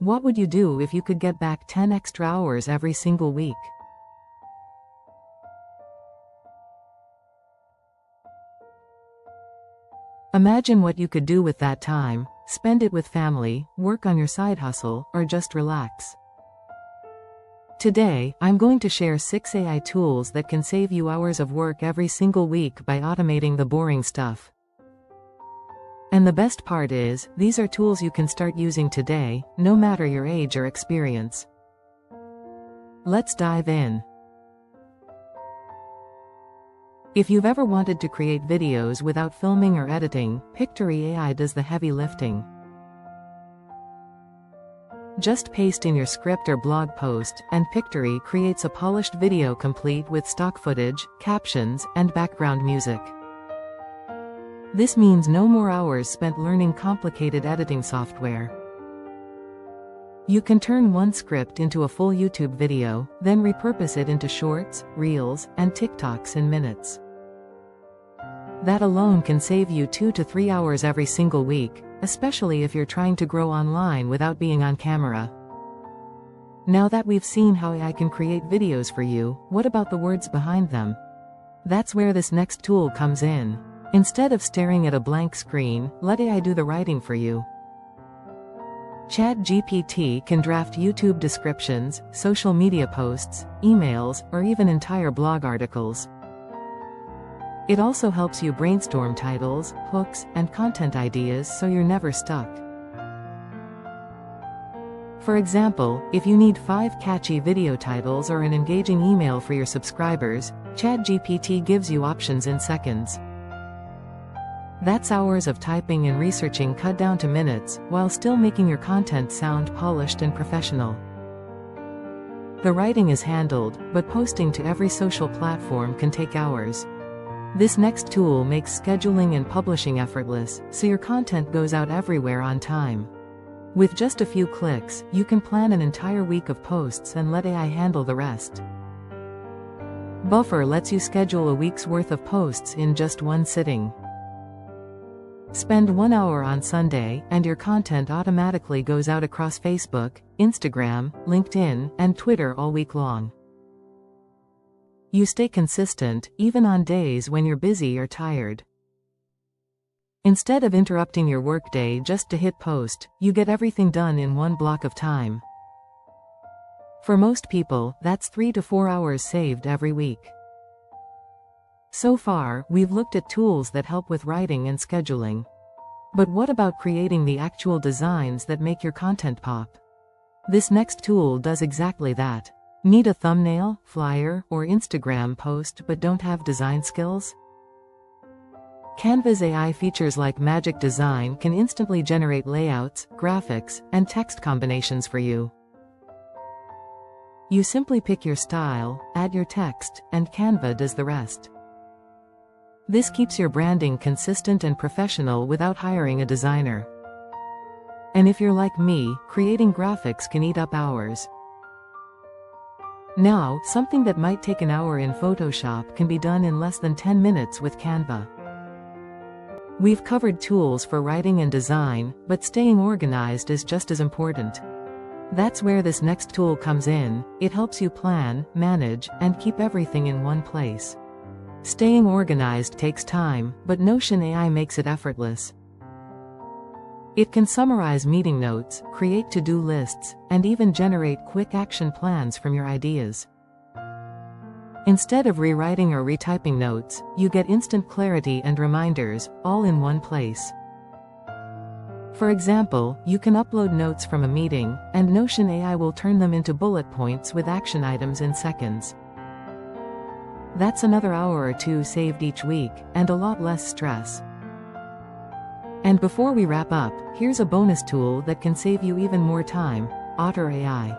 What would you do if you could get back 10 extra hours every single week? Imagine what you could do with that time. Spend it with family, work on your side hustle, or just relax. Today, I'm going to share 6 AI tools that can save you hours of work every single week by automating the boring stuff. And the best part is, these are tools you can start using today, no matter your age or experience. Let's dive in. If you've ever wanted to create videos without filming or editing, Pictory AI does the heavy lifting. Just paste in your script or blog post, and Pictory creates a polished video complete with stock footage, captions, and background music. This means no more hours spent learning complicated editing software. You can turn one script into a full YouTube video, then repurpose it into shorts, reels, and TikToks in minutes. That alone can save you 2 to 3 hours every single week, especially if you're trying to grow online without being on camera. Now that we've seen how AI can create videos for you, what about the words behind them? That's where this next tool comes in. Instead of staring at a blank screen, let AI do the writing for you. ChatGPT can draft YouTube descriptions, social media posts, emails, or even entire blog articles. It also helps you brainstorm titles, hooks, and content ideas so you're never stuck. For example, if you need 5 catchy video titles or an engaging email for your subscribers, ChatGPT gives you options in seconds. That's hours of typing and researching cut down to minutes, while still making your content sound polished and professional. The writing is handled, but posting to every social platform can take hours. This next tool makes scheduling and publishing effortless, so your content goes out everywhere on time. With just a few clicks, you can plan an entire week of posts and let AI handle the rest. Buffer lets you schedule a week's worth of posts in just one sitting. Spend 1 hour on Sunday, and your content automatically goes out across Facebook, Instagram, LinkedIn, and Twitter all week long. You stay consistent, even on days when you're busy or tired. Instead of interrupting your workday just to hit post, you get everything done in one block of time. For most people, that's 3 to 4 hours saved every week. So far, we've looked at tools that help with writing and scheduling. But what about creating the actual designs that make your content pop? This next tool does exactly that. Need a thumbnail, flyer, or Instagram post but don't have design skills? Canva's AI features like Magic Design can instantly generate layouts, graphics, and text combinations for you. You simply pick your style, add your text, and Canva does the rest. This keeps your branding consistent and professional without hiring a designer. And if you're like me, creating graphics can eat up hours. Now, something that might take an hour in Photoshop can be done in less than 10 minutes with Canva. We've covered tools for writing and design, but staying organized is just as important. That's where this next tool comes in. It helps you plan, manage, and keep everything in one place. Staying organized takes time, but Notion AI makes it effortless. It can summarize meeting notes, create to-do lists, and even generate quick action plans from your ideas. Instead of rewriting or retyping notes, you get instant clarity and reminders, all in one place. For example, you can upload notes from a meeting, and Notion AI will turn them into bullet points with action items in seconds. That's another hour or 2 saved each week, and a lot less stress. And before we wrap up, here's a bonus tool that can save you even more time: Otter AI.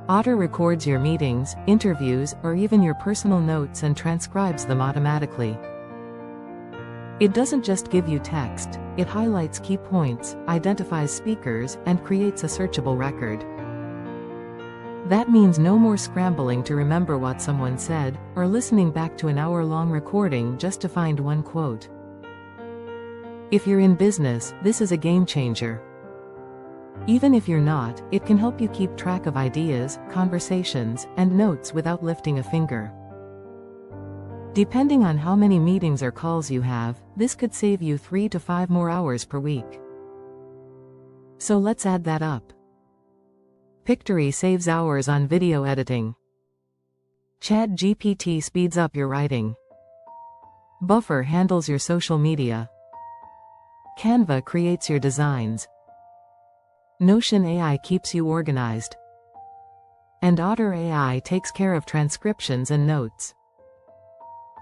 Otter records your meetings, interviews, or even your personal notes and transcribes them automatically. It doesn't just give you text, it highlights key points, identifies speakers, and creates a searchable record. That means no more scrambling to remember what someone said, or listening back to an hour-long recording just to find one quote. If you're in business, this is a game changer. Even if you're not, it can help you keep track of ideas, conversations, and notes without lifting a finger. Depending on how many meetings or calls you have, this could save you 3 to 5 more hours per week. So let's add that up. Pictory saves hours on video editing. ChatGPT speeds up your writing. Buffer handles your social media. Canva creates your designs. Notion AI keeps you organized. And Otter AI takes care of transcriptions and notes.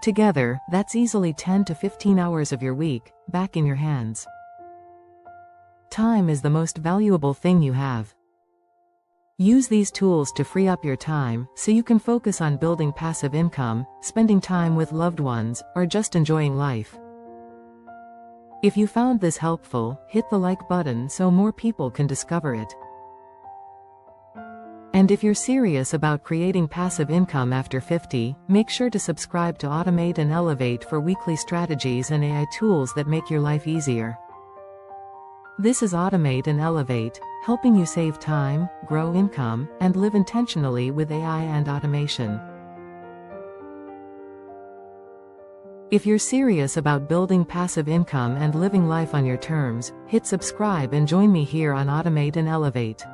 Together, that's easily 10 to 15 hours of your week, back in your hands. Time is the most valuable thing you have. Use these tools to free up your time, so you can focus on building passive income, spending time with loved ones, or just enjoying life. If you found this helpful, hit the like button so more people can discover it. And if you're serious about creating passive income after 50, make sure to subscribe to Automate and Elevate for weekly strategies and AI tools that make your life easier. This is Automate and Elevate, helping you save time, grow income, and live intentionally with AI and automation. If you're serious about building passive income and living life on your terms, hit subscribe and join me here on Automate and Elevate.